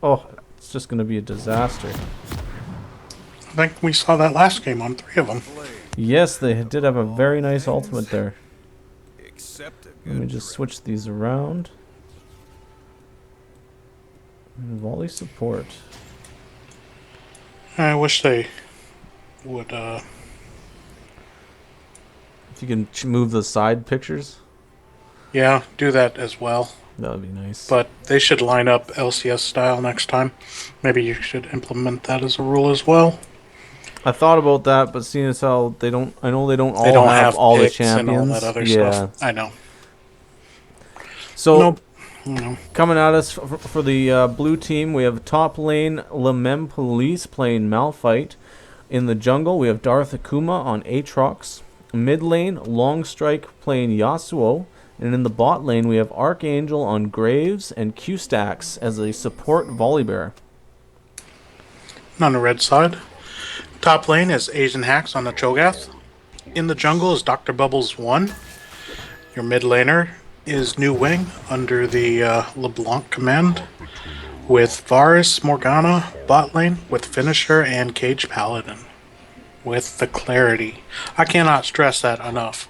Oh, it's just going to be a disaster. I think we saw that last game on 3 of them. Yes, they did have a very nice ultimate there. Except a Let me good just friend. switch these around. Volley support. I wish they would, If you can move the side pictures, yeah, do that as well. that would be nice. But they should line up LCS style next time. Maybe you should implement that as a rule as well. I thought about that, but seeing as how they don't, I know they don't They all don't have have all the picks and all that champions. other Yeah. stuff. I know. So Nope. No. coming at us for the blue team, we have top lane Lemem Police playing Malphite. In the jungle, we have Darth Akuma on Aatrox. Mid lane, Longstrike playing Yasuo. And in the bot lane, we have Archangel on Graves and Q-Stacks as a support Volibear. On the red side, top lane is Asian Hacks on the Cho'Gath. In the jungle is Dr. Bubbles 1. Your mid laner is New Wing under the LeBlanc command with Varus Morgana bot lane with Finisher and Cage Paladin with the Clarity. I cannot stress that enough,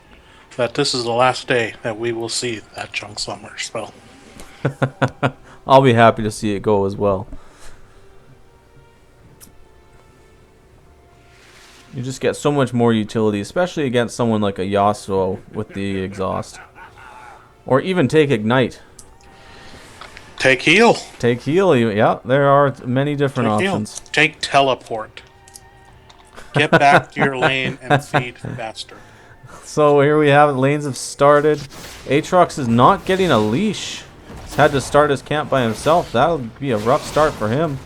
that this is the last day that we will see that Junk Summer spell. I'll be happy to see it go as well. You just get so much more utility, especially against someone like a Yasuo with the exhaust. Or even take Ignite. Take heal. Take heal. Yeah, there are many different Take heal. options. Take teleport. Get back to your lane and feed faster. So here we have it. Lanes have started. Aatrox is not getting a leash. He's had to start his camp by himself. That'll be a rough start for him.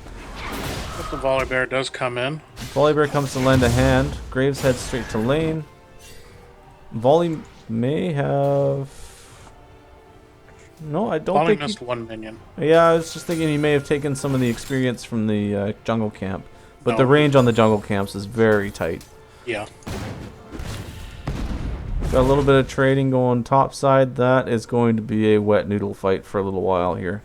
But the Volibear does come in. Volibear comes to lend a hand. Graves heads straight to lane. Volley may have... No, I don't Volley think missed one minion. Yeah, I was just thinking he may have taken some of the experience from the jungle camp. But No. the range on the jungle camps is very tight. Yeah. Got a little bit of trading going top side. That is going to be a wet noodle fight for a little while here.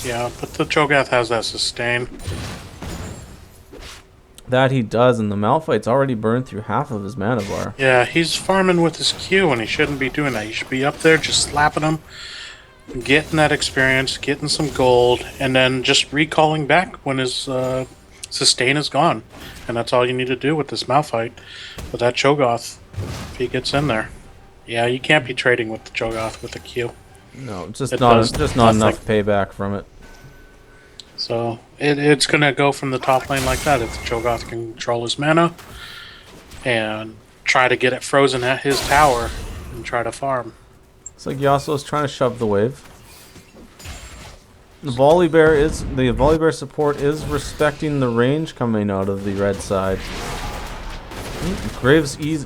Yeah, but the Cho'Gath has that sustain. That he does, and the Malphite's already burned through half of his mana bar. Yeah, he's farming with his Q, and he shouldn't be doing that. He should be up there just slapping them, getting that experience, getting some gold, and then just recalling back when his sustain is gone. And that's all you need to do with this Malphite. But that Cho'Gath, if he gets in there. Yeah, you can't be trading with the Cho'Gath with the Q. No, just It not does just not nothing. enough payback from it. So it's going to go from the top lane like that if the Cho'Gath can control his mana and try to get it frozen at his tower and try to farm. It's like Yasuo's trying to shove the wave. The Volibear support is respecting the range coming out of the red side. Graves ease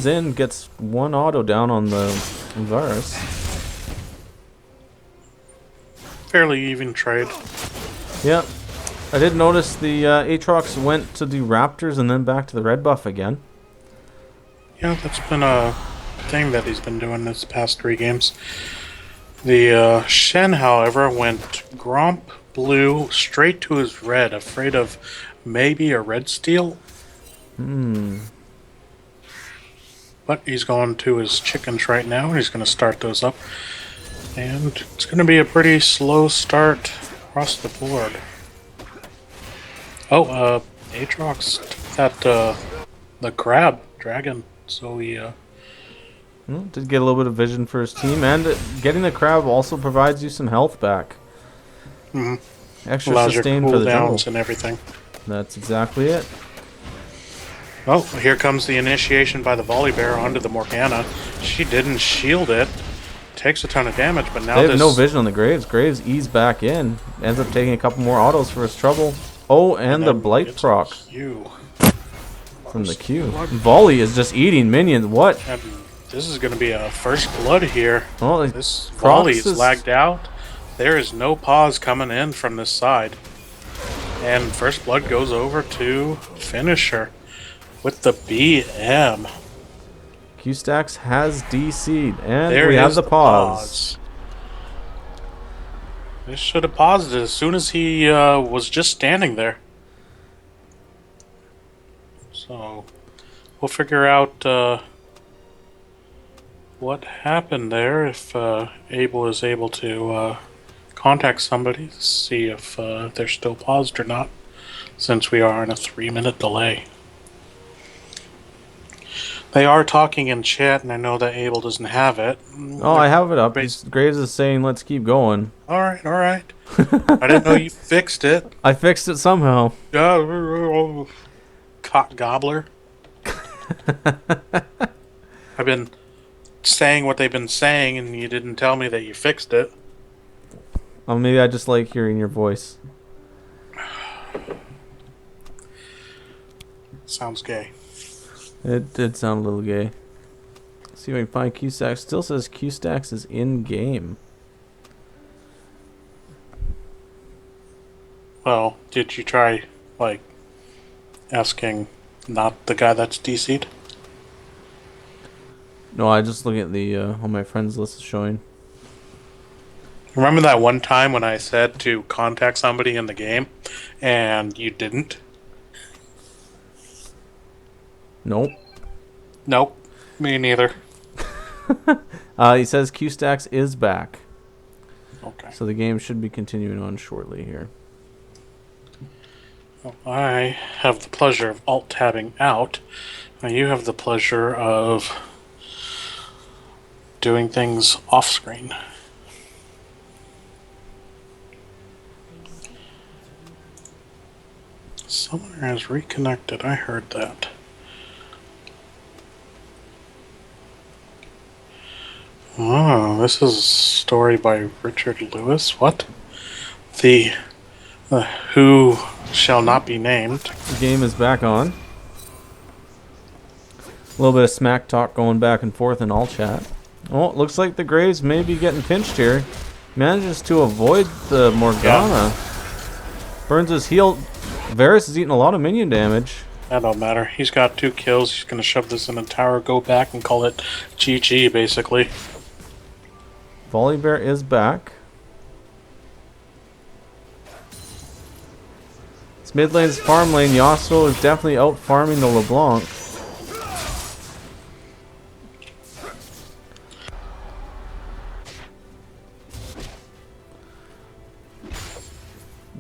in, gets one auto down on the Varus. Fairly even trade. Yeah, I did notice the Aatrox went to do Raptors and then back to the red buff again. Yeah, that's been a thing that he's been doing this past 3 games. The Shen, however, went Gromp blue straight to his red, afraid of maybe a red steal. But he's going to his chickens right now. He's going to start those up. And it's going to be a pretty slow start across the board. Oh, Aatrox took that, the crab dragon. So he, Well, did get a little bit of vision for his team, and getting the crab also provides you some health back. Extra allows your sustain for the jungle. cooldowns and everything. That's exactly it. Oh, here comes the initiation by the Volibear onto the Morgana. She didn't shield it. Takes a ton of damage, but now They have this... no vision on the Graves. Graves ease back in. Ends up taking a couple more autos for his trouble. Oh, and the then Blight gets proc Q. from the Q. Volley is just eating minions. What? And this is going to be a first blood here. Oh, This Prox volley is is- lagged out. There is no pause coming in from this side. And first blood goes over to Finisher with the BM. Q-Stacks has DC'd, and There we have is the pause. They should have paused it as soon as he was just standing there. So we'll figure out what happened there if Abel is able to contact somebody to see if they're still paused or not, since we are in a 3-minute delay. They are talking in chat, and I know that Abel doesn't have it. Oh, I have it up. Graves is saying, let's keep going. All right, all right. I didn't know you fixed it. I fixed it somehow. Cock gobbler. I've been saying what they've been saying, and you didn't tell me that you fixed it. Oh, maybe I just like hearing your voice. Sounds gay. It did sound a little gay. Let's see if I can find QStacks. Still says QStacks is in game. Well, did you try, like, asking not the guy that's DC'd? No, I just look at the on my friends list is showing. Remember that one time when I said to contact somebody in the game, and you didn't? Nope. Nope. Me neither. He says QStacks is back. Okay. So the game should be continuing on shortly here. Well, I have the pleasure of alt-tabbing out. Now you have the pleasure of doing things off-screen. Someone has reconnected. I heard that. Oh, this is a story by Richard Lewis. What? The Who Shall Not Be Named. The game is back on. A little bit of smack talk going back and forth in all chat. Oh, it looks like the Graves may be getting pinched here. Manages to avoid the Morgana. Yeah. Burns his heal. Varus is eating a lot of minion damage. That don't matter. He's got 2 kills. He's going to shove this in a tower, go back, and call it GG, basically. Volibear is back. This mid lane's farm lane. Yasuo is definitely out farming the LeBlanc.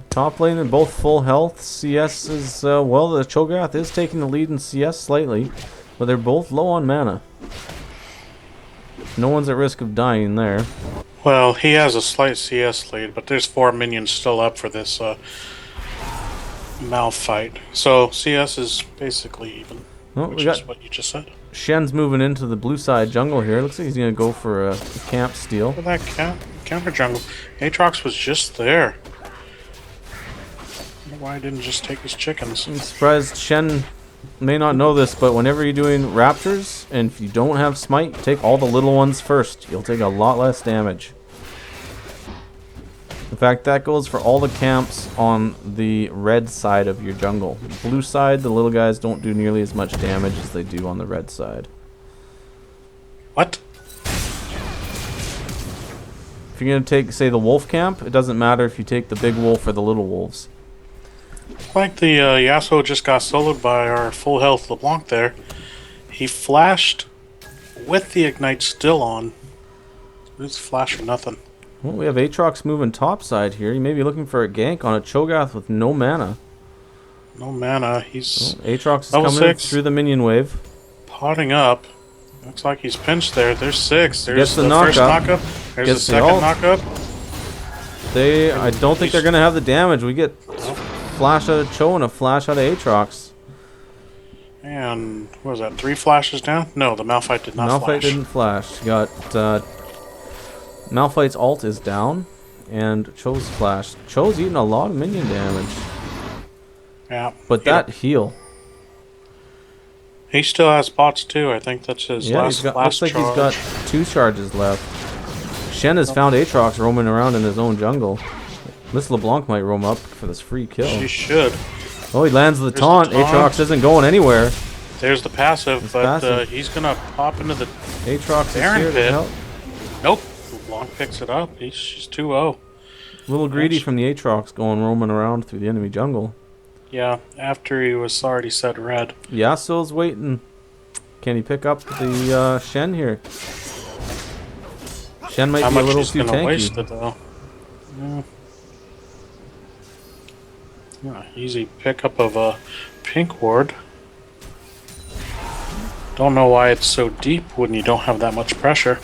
Top lane in both full health. CS is, well, the Cho'Gath is taking the lead in CS slightly, but they're both low on mana. No one's at risk of dying there. Well, he has a slight CS lead, but there's 4 minions still up for this Malphite. So CS is basically even, Oh, which we got is what you just said. Shen's moving into the blue side jungle here. Looks like he's going to go for a camp steal. Look at that counter jungle. Aatrox was just there. I wonder why I didn't just take his chickens. I'm surprised Shen may not know this, but whenever you're doing raptors, and if you don't have smite, take all the little ones first. You'll take a lot less damage. In fact, that goes for all the camps on the red side of your jungle. Blue side, the little guys don't do nearly as much damage as they do on the red side. What? If you're going to take, say, the wolf camp, it doesn't matter if you take the big wolf or the little wolves. Like the Yasuo just got soloed by our full health LeBlanc there. He flashed with the Ignite still on. It's flash for nothing. Well, we have Aatrox moving topside here. He may be looking for a gank on a Cho'Gath with no mana. No mana. He's Aatrox is level coming 6. through the minion wave. Potting up. Looks like he's pinched there. There's 6. There's Gets the the first knockup. knockup. There's Gets the the second ult. knockup. I don't think they're going to have the damage. We get flash out of Cho and a flash out of Aatrox. And what was that? 3 flashes down? No, the Malphite did not Malphite flash. didn't flash. Got Malphite's ult is down, and Cho's flashed. Cho's eating a lot of minion damage, Yeah. but Yeah. that heal. He still has pots too. I think that's his Yeah, last looks like charge. he's got 2 charges left. Shen has found Aatrox roaming around in his own jungle. This LeBlanc might roam up for this free kill. She should. Oh, he lands the There's taunt. the taunt. Aatrox isn't going anywhere. There's the passive, It's but passive. he's gonna pop into the. Aatrox is Baron here to pit. help. Nope. LeBlanc picks it up. She's 2-0. A little greedy from the Aatrox going roaming around through the enemy jungle. Yeah, after he was already set red. Yasuo's waiting. Can he pick up the Shen here? Shen might How be a much little he's too gonna tanky. waste it though? Yeah. Easy pickup of a pink ward. Don't know why it's so deep when you don't have that much pressure.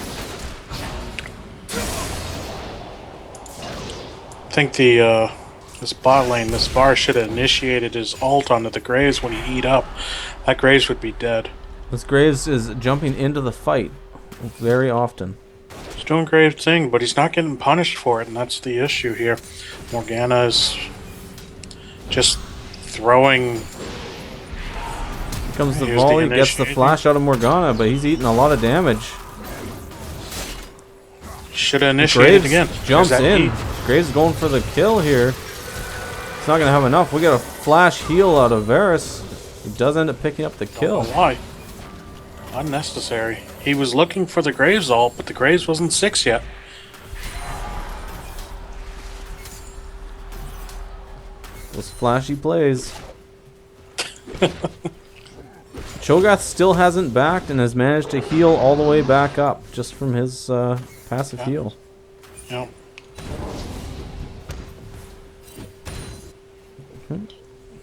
I think the this bot lane, this VAR should have initiated his ult onto the Graves when he eat up. That Graves would be dead. This Graves is jumping into the fight very often. He's doing great thing, but he's not getting punished for it, and that's the issue here. Morgana is just throwing. Here comes the Here's the volley, gets the initiating. flash out of Morgana, but he's eating a lot of damage. Should have initiated Graves again. jumps There's that in. heat. Graves going for the kill here. He's not going to have enough. We got a flash heal out of Varus. He does end up picking up the Don't kill. know why? Unnecessary. He was looking for the Graves ult, but the Graves wasn't 6 yet. Those flashy plays. Cho'Gath still hasn't backed and has managed to heal all the way back up just from his passive Yeah. heal. Yep.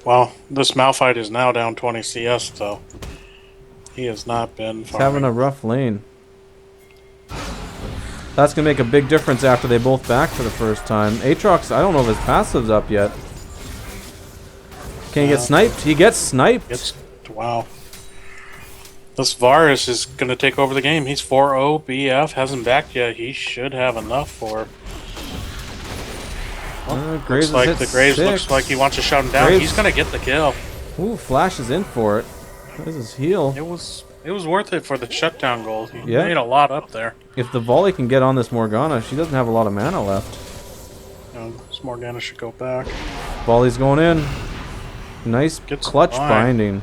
Well, this Malphite is now down 20 CS, though. He has not been He's having farming. a rough lane. That's going to make a big difference after they both back for the first time. Aatrox, I don't know if his passive's up yet. Can he get sniped? He gets sniped. It's wow. This Varus is going to take over the game. He's 4-0 BF, hasn't backed yet. He should have enough for. Graves Looks like is the hit Graves 6. looks like he wants to shut him down. Graves- He's going to get the kill. Ooh, Flash is in for it. There's his heal. It was worth it for the shutdown goal. He Yeah. made a lot up there. If the volley can get on this Morgana, she doesn't have a lot of mana left. This Morgana should go back. Volley's going in. Nice Gets clutch the bind. binding.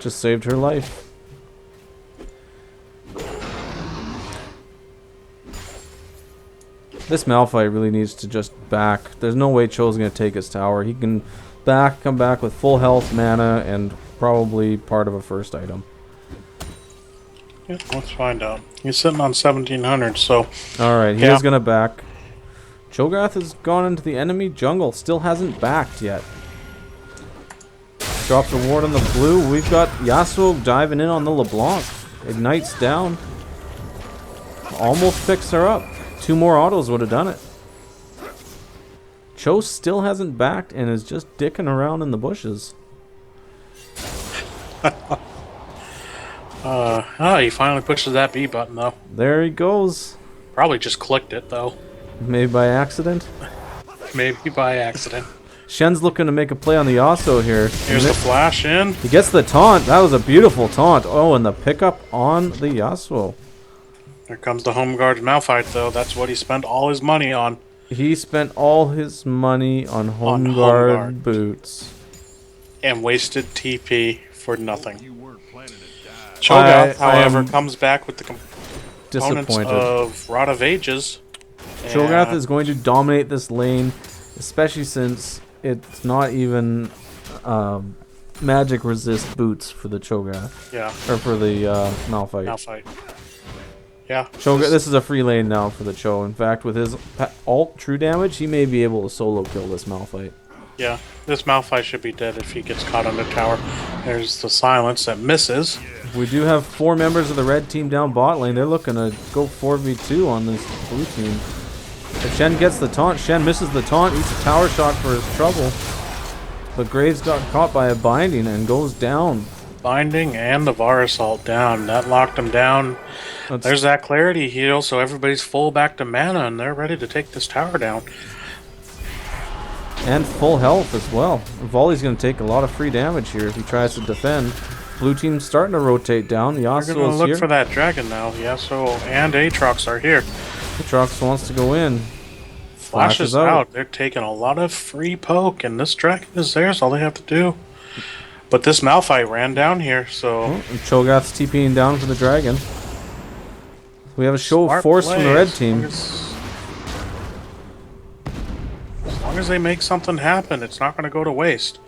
Just saved her life. This Malphite really needs to just back. There's no way Cho's going to take his tower. He can come back with full health, mana, and probably part of a first item. Yeah, let's find out. He's sitting on 1700, so Alright, he Yeah. is going to back. Cho'Gath has gone into the enemy jungle. Still hasn't backed yet. Drops a ward on the blue. We've got Yasuo diving in on the LeBlanc. Ignites down. Almost picks her up. 2 more autos would have done it. Cho still hasn't backed and is just dicking around in the bushes. he finally pushes that B button though. There he goes. Probably just clicked it though. Maybe by accident. Maybe by accident. Shen's looking to make a play on the Yasuo here. Here's the flash in. He gets the taunt. That was a beautiful taunt. Oh, and the pickup on the Yasuo. Here comes the home guard Malphite though. That's what he spent all his money on. He spent all his money on home Home guard guard. boots. And wasted TP for nothing. You weren't planning to die. Cho'Gath, I however, am comes back with the components Disappointed. of Rod of Ages. Cho'Gath And is going to dominate this lane, especially since it's not even magic resist boots for the Cho'Gath. yeah, Or for the Malphite. Malphite. Yeah, This is a free lane now for the Cho. In fact, with his alt true damage, he may be able to solo kill this Malphite. yeah. This Malphite should be dead if he gets caught under tower. There's the silence that misses. We do have 4 members of the red team down bot lane. They're looking to go 4v2 on this blue team. If Shen gets the taunt, Shen misses the taunt, eats a tower shot for his trouble. But Graves got caught by a binding and goes down. Binding and the Varus ult down. That locked him down. That's- There's that clarity heal, so everybody's full back to mana, and they're ready to take this tower down. And full health as well. Volley's going to take a lot of free damage here if he tries to defend. Blue team's starting to rotate down. We're going to Yasuo's look here. for that dragon now. Yasuo and Aatrox are here. Aatrox wants to go in. Flashes out. They're taking a lot of free poke, and this dragon is theirs. All they have to do. But this Malphite ran down here, so And Cho'Gath's TPing down for the dragon. We have a show of smart force from the play red as team. long as- long as they make something happen, it's not going to go to waste.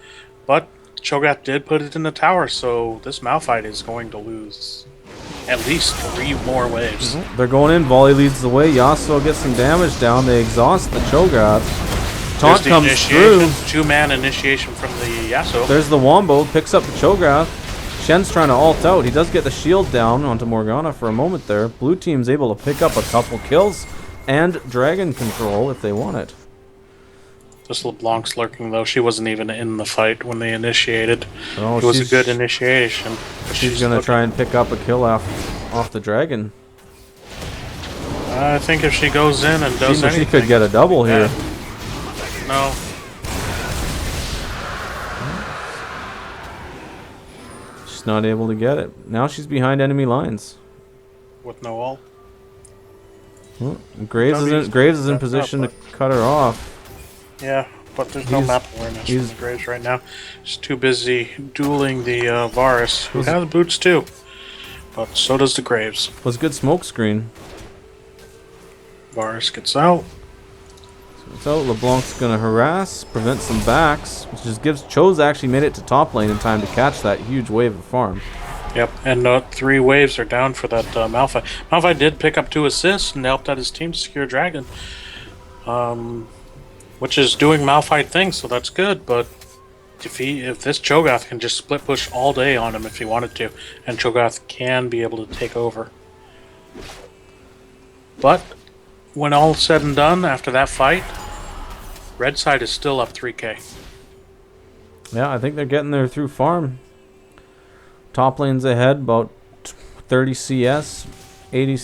But Cho'Gath did put it in the tower, so this Malphite is going to lose at least 3 more waves. They're going in. Volley leads the way. Yasuo gets some damage down. They exhaust the Cho'Gath. Taunt There's the comes through. initiation, 2-man initiation from the Yasuo. There's the Wombo. Picks up the Cho'Gath. Shen's trying to ult out. He does get the shield down onto Morgana for a moment there. Blue team's able to pick up a couple kills and dragon control if they want it. This LeBlanc's lurking though. She wasn't even in the fight when they initiated. Oh, it was a she's- good initiation. but She's gonna looking- try and pick up a kill off the dragon. I think if she goes in and does She anything, could get a double here. No. She's not able to get it. Now she's behind enemy lines. With no ult. Well, Graves is in That's position up, to cut her off. Yeah, but there's no He's- map awareness he's- from the Graves right now. She's too busy dueling the Varus, who Was- has boots too. But so does the Graves. Was a good smoke screen. Varus gets out. So LeBlanc's gonna harass, prevent some backs, which just gives Cho's actually made it to top lane in time to catch that huge wave of farm. Yep, and 3 waves are down for that Malphite. Malphite did pick up 2 assists and helped out his team to secure Dragon. Which is doing Malphite things, so that's good, but if this Cho'Gath can just split push all day on him if he wanted to, and Cho'Gath can be able to take over. But when all's said and done, after that fight, red side is still up 3k. Yeah, I think they're getting there through farm. Top lane's ahead about 30 CS, 80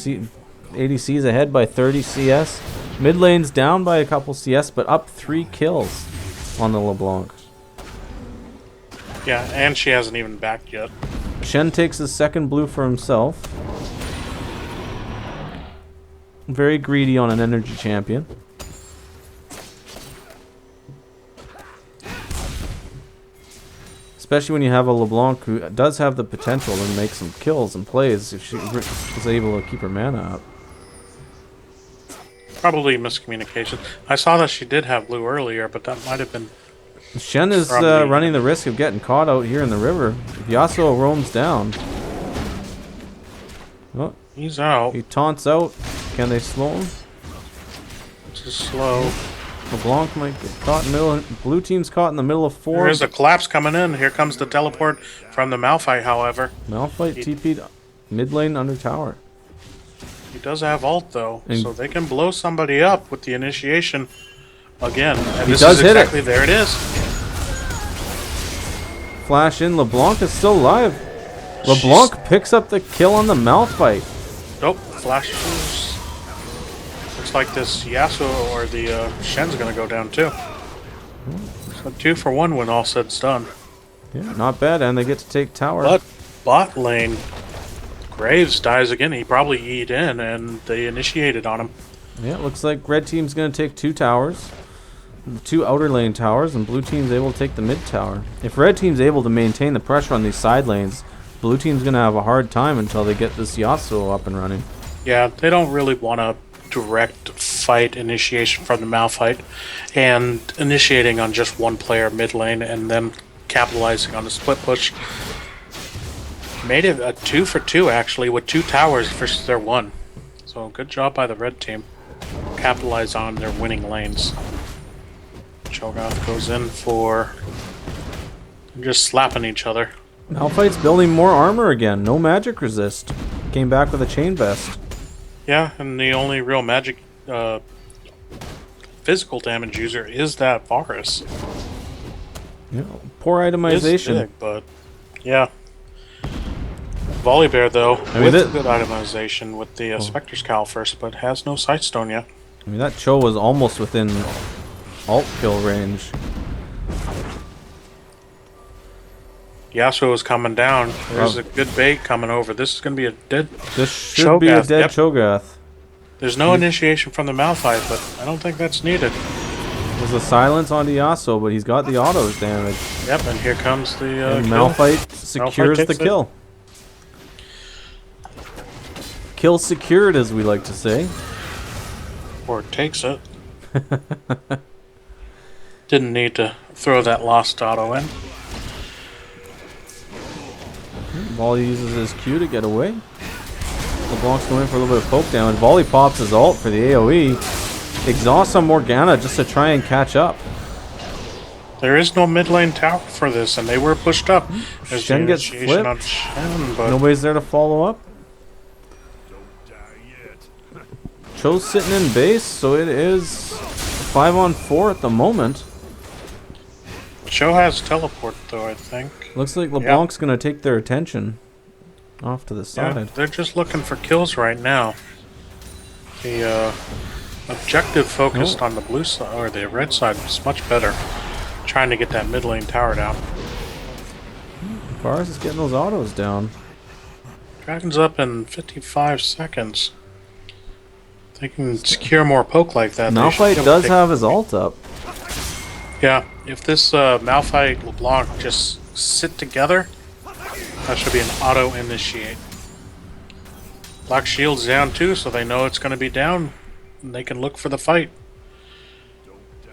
C's ahead by 30 CS. Mid lane's down by a couple CS, but up 3 kills on the LeBlanc. Yeah, and she hasn't even backed yet. Shen takes his second blue for himself. Very greedy on an energy champion. Especially when you have a LeBlanc who does have the potential to make some kills and plays if she is able to keep her mana up. Probably miscommunication. I saw that she did have blue earlier, but that might have been... Shen is Probably. running the risk of getting caught out here in the river. If Yasuo roams down, oh, He's out. he taunts out. Can they slow him? Just slow. LeBlanc might get caught in the middle. Blue team's caught in the middle of 4. There's a collapse coming in. Here comes the teleport from the Malphite, however. Malphite TP'd mid lane under tower. He does have ult, though, And- so they can blow somebody up with the initiation again. And He this does is hit it. exactly, there it is. Flash in. LeBlanc is still alive. LeBlanc picks up the kill on the Malphite. Nope, flashes. Looks like this Yasuo or the Shen's gonna go down too. So 2 for 1 when all said's done. Yeah, not bad, and they get to take tower. But bot lane, Graves dies again. He probably E'd in, and they initiated on him. Yeah, it looks like red team's gonna take 2 towers, 2 outer lane towers, and blue team's able to take the mid tower. If red team's able to maintain the pressure on these side lanes, blue team's gonna have a hard time until they get this Yasuo up and running. Yeah, they don't really want to direct fight initiation from the Malphite and initiating on just one player mid lane and then capitalizing on the split push. Made it a 2 for 2 actually with 2 towers versus their 1. So good job by the red team. Capitalize on their winning lanes. Cho'Gath goes in for just slapping each other. Malphite's building more armor again. No magic resist. Came back with a chain vest. Yeah, and the only real magic physical damage user is that Varus. Yeah, poor It's itemization. big, but yeah. Volibear though, mean, with that- good itemization with the Spectre's Cowl first, but has no Sightstone yet. I mean, that Cho was almost within ult kill range. Yasuo is coming down. There's a good bait coming over. This is going to be a dead... This should be a Cho'Gath, dead yep. Cho'Gath. There's no initiation from the Malphite, but I don't think that's needed. There's a silence on Yasuo, but he's got the autos damage. Yep, and here comes the And kill. Malphite secures the takes it. kill. Kill secured, as we like to say. Or takes it. Didn't need to throw that lost auto in. Volley uses his Q to get away. LeBlanc's going in for a little bit of poke damage. Volley pops his ult for the AoE. Exhausts on Morgana just to try and catch up. There is no mid lane tower for this, and they were pushed up. There's Shen the gets initiation on flipped. Shen, but Nobody's there to follow up. Cho's sitting in base, so it is 5-on-4 at the moment. Cho has teleport though, I think. Looks like LeBlanc's gonna take their attention off to the Yeah, side. they're just looking for kills right now. The objective focused on the blue side, or the red side, is much better. Trying to get that mid lane tower down. Varus is getting those autos down. Dragon's up in 55 seconds. They can secure more poke like that. they should be Malphite able to does take- have his ult up. Yeah, if this Malphite LeBlanc just sit together, that should be an auto initiate. Black Shield's down too, so they know it's going to be down, and they can look for the fight.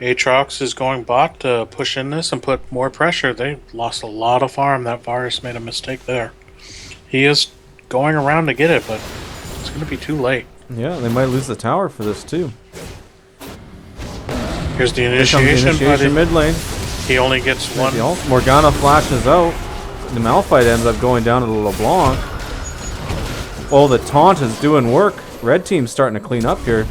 Aatrox is going bot to push in this and put more pressure. They lost a lot of farm. That Varus made a mistake there. He is going around to get it, but it's going to be too late. Yeah, they might lose the tower for this too. Here's the Here comes the initiation, initiation but mid lane. he only gets one. The ult. Morgana flashes out. The Malphite ends up going down to the LeBlanc. Oh, the taunt is doing work. Red team's starting to clean up here.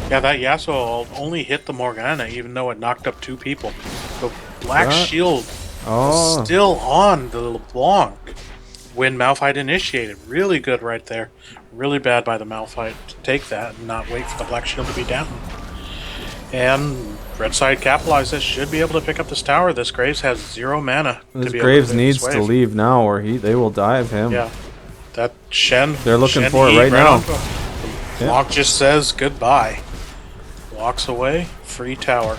Yeah, that Yasuo ult only hit the Morgana, even though it knocked up 2 people. The Black That- Shield Oh, was still on the LeBlanc when Malphite initiated. Really good right there. Really bad by the Malphite to take that and not wait for the Black Shield to be down. And red side capitalizes. Should be able to pick up this tower. This Graves has 0 mana. this to be Graves able to needs this to wave. leave now, or they will dive him. Yeah, that Shen. They're looking Shen for it E right now. on- Blanc just says goodbye. Walks away. Free tower.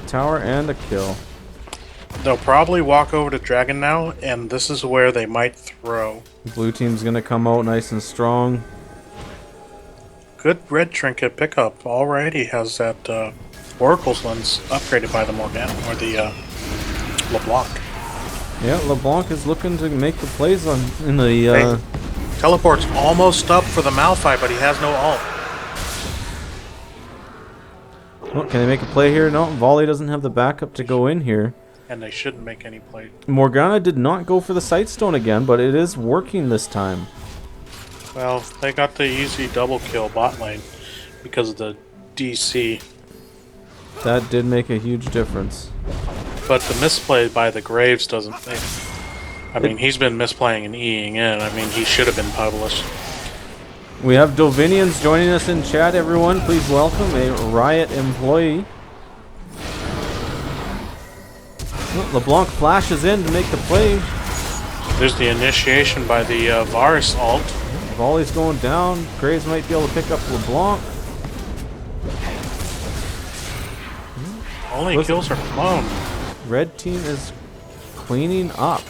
Tower and a kill. They'll probably walk over to Dragon now, and this is where they might throw. Blue team's gonna come out nice and strong. Good red trinket pickup. Already has that Oracle's lens upgraded by the Morgana, or the LeBlanc. Yeah, LeBlanc is looking to make the plays on in the. Hey, teleport's almost up for the Malphite, but he has no ult. Oh, can they make a play here? No, Volley doesn't have the backup to go in here. And they shouldn't make any play. Morgana did not go for the Sightstone again, but it is working this time. Well, they got the easy double kill bot lane because of the DC. That did make a huge difference. But the misplay by the Graves doesn't. I mean, he's been misplaying and Eing in. I mean, he should have been published. We have Dovinians joining us in chat, everyone. Please welcome a Riot employee. Oh, LeBlanc flashes in to make the play. There's the initiation by the Varus ult. Volley's going down. Graves might be able to pick up LeBlanc. Only Listen. kills are cloned. Red team is cleaning up.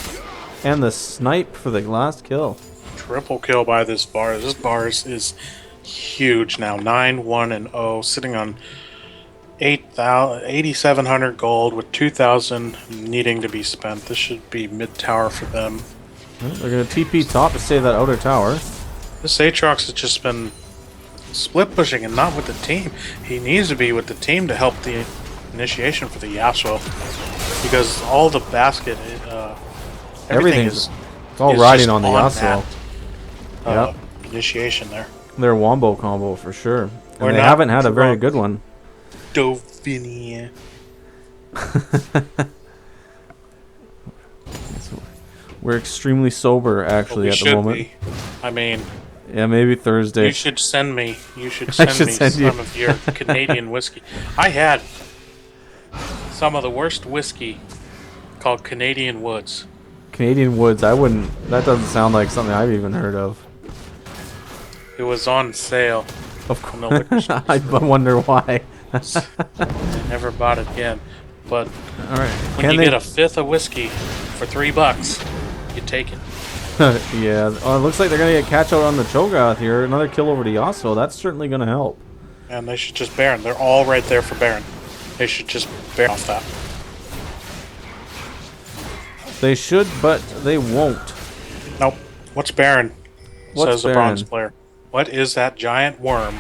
And the snipe for the last kill. Triple kill by this Varus. This Varus is huge now. 9-1-0, sitting on 8,700 gold with 2,000 needing to be spent. This should be mid tower for them. They're going to TP top to save that outer tower. This Aatrox has just been split pushing and not with the team. He needs to be with the team to help the initiation for the Yasuo. Because all the basket, everything is It's all is riding just on the Yasuo. that, initiation there. They're a wombo combo for sure. And We're they not haven't had a very drunk. good one. Dovinia. We're extremely sober actually We at the should moment. be. I mean, Yeah, maybe Thursday. you should send me. You should I send should me send some you. of your Canadian whiskey. I had some of the worst whiskey called Canadian Woods. Canadian Woods, I wouldn't. That doesn't sound like something I've even heard of. It was on sale. Of On the liquor course. store. I wonder why. I never bought it again. But All right. when Can you they? get a fifth of whiskey for $3, you take it. Yeah. Oh, it looks like they're gonna get catch out on the Cho'Gath here. Another kill over to Yasuo. That's certainly gonna help. And they should just Baron. They're all right there for Baron. They should just bear off that. They should, but they won't. Nope. What's Baron? What's Says the bronze Baron? player. What is that giant worm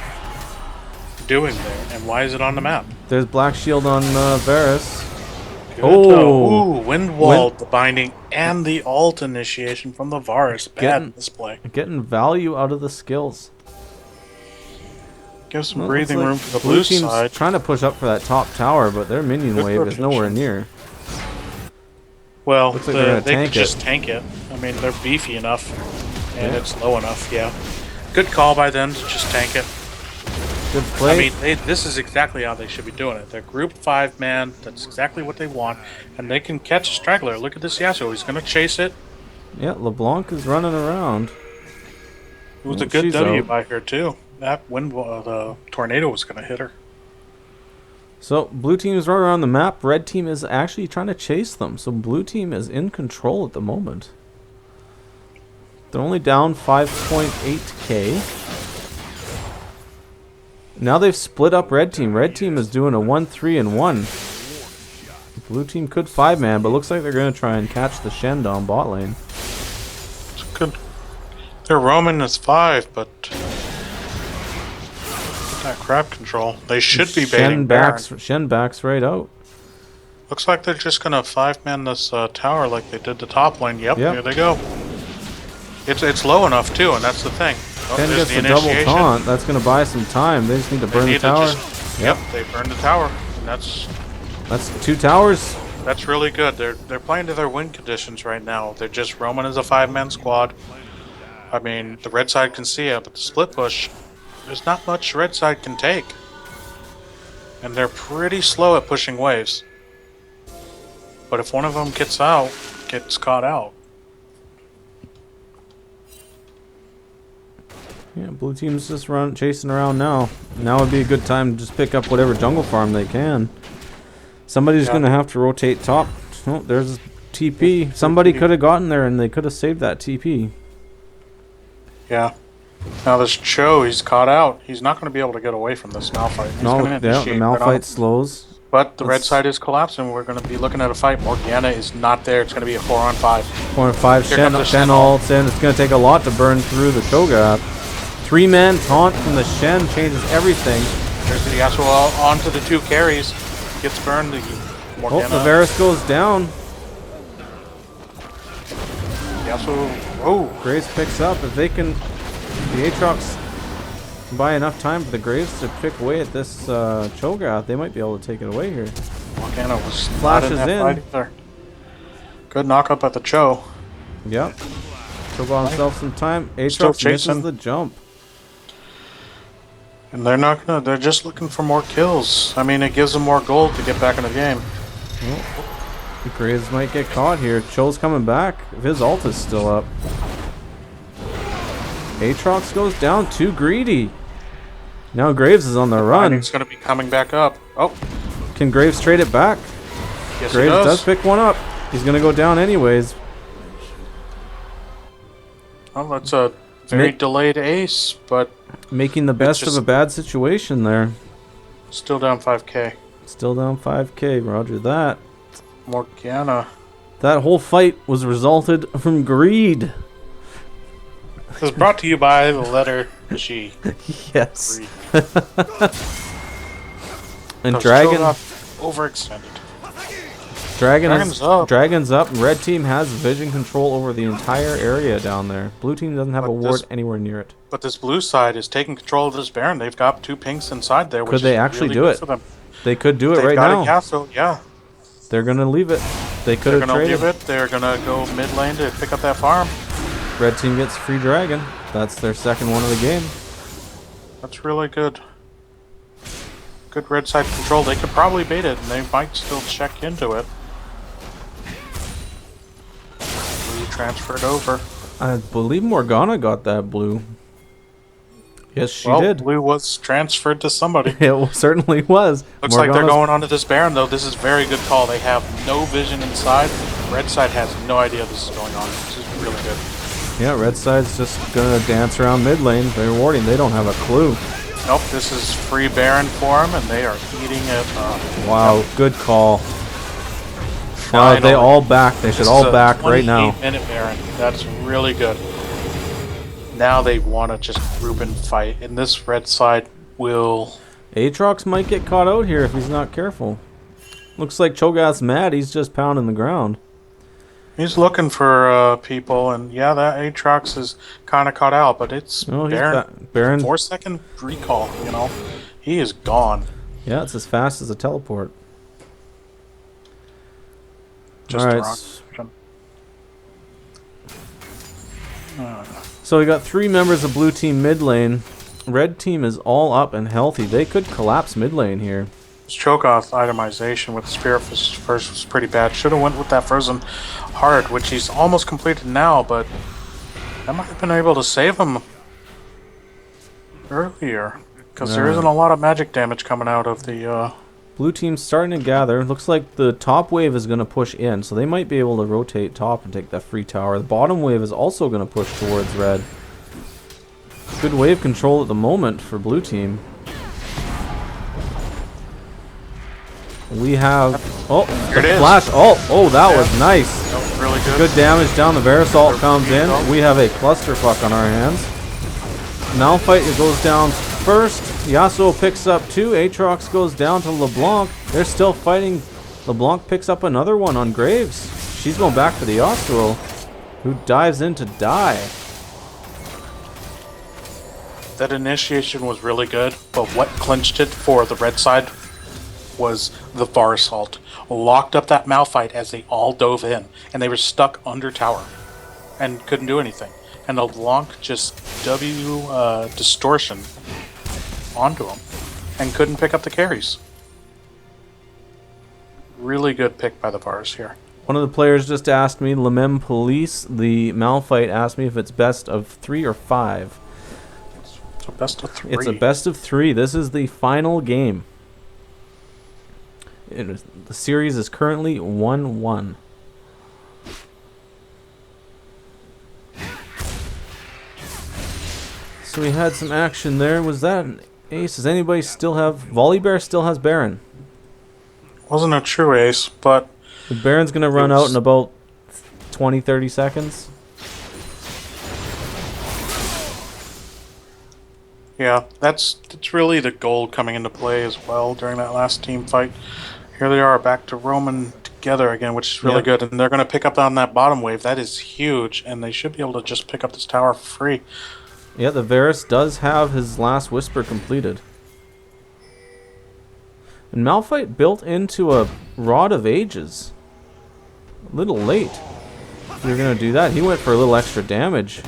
doing there, and why is it on the map? There's Black Shield on Varus. Good. Oh. Ooh, Wind Wall, the binding, and the alt initiation from the Varus. Bad Getting- display. Getting value out of the skills. Give some Well, breathing looks like room for the blue team's side. trying to push up for that top tower, but their minion Good wave is nowhere rotation. near. Well, Looks like they're gonna they tank could it. just tank it. I mean, they're beefy enough, and Yeah. it's low enough. Yeah, good call by them to just tank it. Good play. I mean, this is exactly how they should be doing it. They're group 5-man. That's exactly what they want, and they can catch a straggler. Look at this Yasuo. He's gonna chase it. Yeah, LeBlanc is running around. It was Yeah, a good she's W out. by her too. That wind, the tornado was gonna hit her. So blue team is running around the map. Red team is actually trying to chase them. So blue team is in control at the moment. They're only down 5.8k. Now they've split up red team. Red team is doing a 1-3-1. Blue team could 5-man, but looks like they're going to try and catch the Shen down bot lane. It's good. They're roaming as 5, but get that crab control. They should be baiting Baron. Shen backs right out. Looks like they're just gonna 5-man this tower like they did the top lane. Yep, Yep. here they go. It's low enough too, and that's the thing. Oh, Shen there's gets the double initiation. taunt. That's going to buy some time. They just need to They burn the need to tower. just- Yep, they burned the tower, and that's That's 2 towers. really good. They're playing to their win conditions right now. They're just roaming as a 5-man squad. I mean, the red side can see it, but the split push, there's not much red side can take, and they're pretty slow at pushing waves. But if one of them gets caught out. Yeah, blue team's just chasing around now. Now would be a good time to just pick up whatever jungle farm they can. Somebody's Yeah. going to have to rotate top. Oh, there's TP. Somebody could have gotten there and they could have saved that TP. Yeah. Now this Cho, he's caught out. He's not going to be able to get away from this Malphite. He's No, gonna yeah, the initiate right on. Malphite slows. But the red Let's- side is collapsing. We're going to be looking at a fight. Morgana is not there. It's going to be a 4-on-5. 4-5. Here Shen comes the Shen ults in. It's going to take a lot to burn through the Cho'Gath. 3-man taunt from the Shen changes everything. There's the Yasuo onto the 2 carries. Gets burned. The Oh, Morgana. the Varus goes down. Yasuo. Oh, Graves picks up. If they can, the Aatrox can buy enough time for the Graves to pick away at this Cho'Gath, they might be able to take it away here. Morgana was not Flashes in that in. fight either. Good knock up at the Cho. Yep. Still bought himself some time. Still Aatrox misses chasing. the jump. And they're not gonna. They're just looking for more kills. I mean, it gives them more gold to get back in the game. The Graves might get caught here. Cho's coming back. If his ult is still up. Aatrox goes down. Too greedy. Now Graves is on the run. He's gonna be coming back up. Oh, Can Graves trade it back? yes, he Graves does. does pick one up. He's going to go down anyways. Well, that's a very Nick- delayed ace, but Making the best of just- a bad situation there. still down 5k. Still down 5k. Roger that. Morgana. That whole fight was resulted from greed. This is brought to you by the letter G. Yes. Greed. And Because Dragon, Cho'Gath overextended. Dragon's up. Dragon's up. Red team has vision control over the entire area down there. Blue team doesn't have But a ward this- anywhere near it. But this blue side is taking control of this Baron. They've got 2 pinks inside there. Which Could they is actually really do good it? For them. They could do it They've right got now. a castle, yeah. They're gonna leave it. They could They're have gonna traded. leave it. They're gonna go mid lane to pick up that farm. Red team gets free dragon. That's their second one of the game. That's really good. Good red side control. They could probably bait it, and they might still check into it. Blue transferred over. I believe Morgana got that blue. Yes, she well, did. blue was transferred to somebody. It certainly was. Looks like they're Morgana's- going onto this Baron, though. This is very good call. They have no vision inside. Red side has no idea this is going on. This is really good. Yeah, red side's just gonna dance around mid lane. They're warding. They don't have a clue. Nope, this is free Baron for him, and they are eating it up. Wow, good call. Now they Finally. all back. They should all back right now. 28-minute Baron. That's really good. Now they want to just group and fight, and this red side will... Aatrox might get caught out here if he's not careful. Looks like Cho'Gath's mad. He's just pounding the ground. He's looking for people, and yeah, that Aatrox is kind of caught out, but it's Oh, he's Baron. Baron. 4-second recall, you know. He is gone. Yeah, it's as fast as a teleport. Just Alright. wrong. So we got 3 members of blue team mid lane. Red team is all up and healthy. They could collapse mid lane here. His Cho'Gath itemization with Spirit first was pretty bad. Should have went with that Frozen Heart, which he's almost completed now, but that might have been able to save him earlier. Because there isn't a lot of magic damage coming out of the... Blue team's starting to gather. Looks like the top wave is going to push in, so they might be able to rotate top and take that free tower. The bottom wave is also going to push towards red. Good wave control at the moment for blue team. We have... Oh, Here it the is. flash. Oh, that was nice. That was really good. Good damage down. The Verisalt comes in. We have a clusterfuck on our hands. Malphite goes down first. Yasuo picks up 2. Aatrox goes down to LeBlanc. They're still fighting. LeBlanc picks up another one on Graves. She's going back for the Yasuo, who dives in to die. That initiation was really good, but what clinched it for the red side was the Varsalt. Locked up that Malphite as they all dove in, and they were stuck under tower and couldn't do anything. And LeBlanc just distortion onto him and couldn't pick up the carries. Really good pick by the Vars here. One of the players just asked me, Lemem Police, the Malphite asked me if it's best of 3 or 5. It's a best of 3. It's a best of 3. This is the final game. The series is currently 1-1. So we had some action there. Was that an ace? Does anybody still have... Volibear still has Baron. Wasn't a true ace, but The Baron's going to run out in about 20-30 seconds. yeah, that's really the goal coming into play as well during that last team fight. Here they are back to Roman together again, which is really good, and they're going to pick up on that bottom wave. That is huge, and they should be able to just pick up this tower for free. Yeah, the Varus does have his last Whisper completed. And Malphite built into a Rod of Ages. A little late. If you're going to do that, he went for a little extra damage.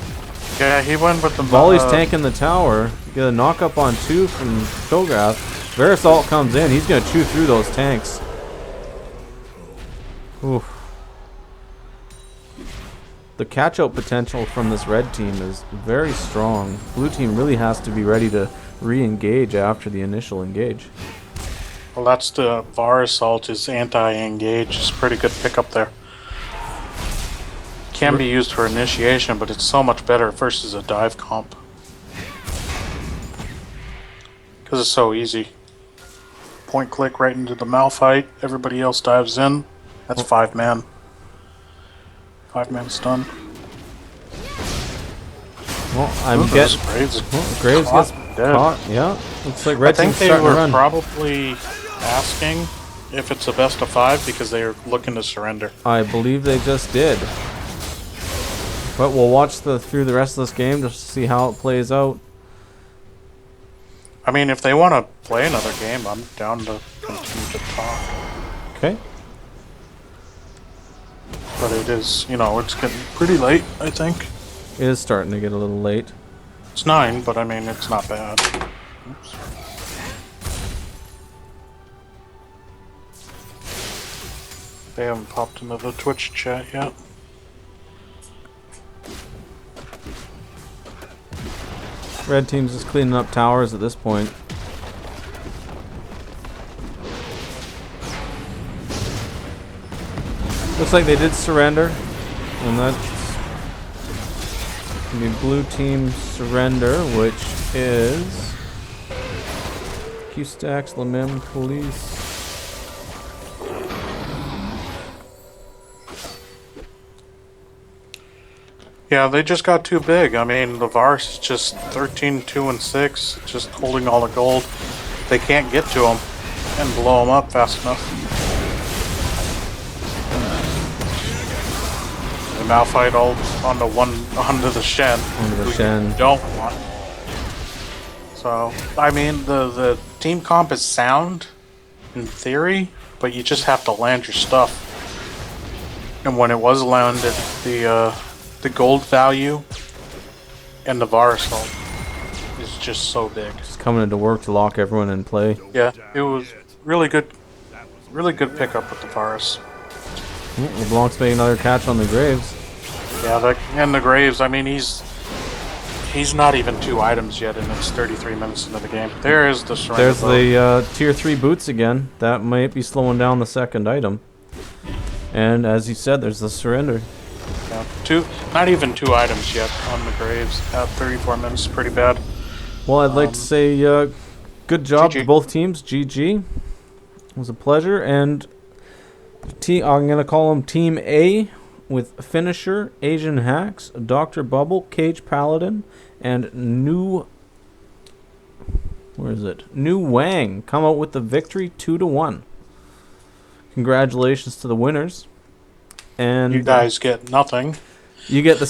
Yeah, he went with the Volley's tanking the tower. Get a knock up on 2 from Cho'Gath. Verisalt comes in. He's going to chew through those tanks. Oof. The catch-out potential from this red team is very strong. Blue team really has to be ready to re-engage after the initial engage. Well, that's the Var Assault is anti-engage. It's a pretty good pickup there. Can be used for initiation, but it's so much better versus a dive comp. Because it's so easy. Point click right into the Malphite. Everybody else dives in. That's 5 man. 5 man stun. Well, I'm Ooh, getting... Graves. Well, Graves Caught, gets dead. caught. Yeah, looks like I red think team's they starting to were run. probably asking if it's a best of 5 because they are looking to surrender. I believe they just did. But we'll watch through the rest of this game just to see how it plays out. I mean, if they want to play another game, I'm down to continue to talk. Okay. But it is, you know, it's getting pretty late, I think. It is starting to get a little late. It's 9, but I mean, it's not bad. Oops. They haven't popped into the Twitch chat yet. Red team's just cleaning up towers at this point. Looks like they did surrender. And that's the blue team surrender, which is you, Stacks. Lemem Police. Yeah, they just got too big. I mean, the Vars is just 13, 2, and 6, just holding all the gold. They can't get to them and blow them up fast enough. The Malphite ult onto the Shen. Onto the who Shen. You don't want. So, I mean, the team comp is sound in theory, but you just have to land your stuff. And when it was landed, the gold value and the Varus ult is just so big. Just coming into work to lock everyone in play. Yeah, it was really good pickup with the Varus. LeBlanc's making another catch on the Graves. Yeah, and the Graves, I mean, he's not even 2 items yet, and it's 33 minutes into the game. There is the surrender. There's the tier 3 boots again. That might be slowing down the second item. And as you said, there's the surrender. Yeah, not even 2 items yet on the Graves at 34 minutes. Pretty bad. Well, I'd like to say good job to GG. both teams. GG. It was a pleasure. And I'm going to call them Team A with Finisher, Asian Hacks, Dr. Bubble, Cage Paladin, and New Wang come out with the victory 2-1. Congratulations to the winners. And You guys get nothing. you get the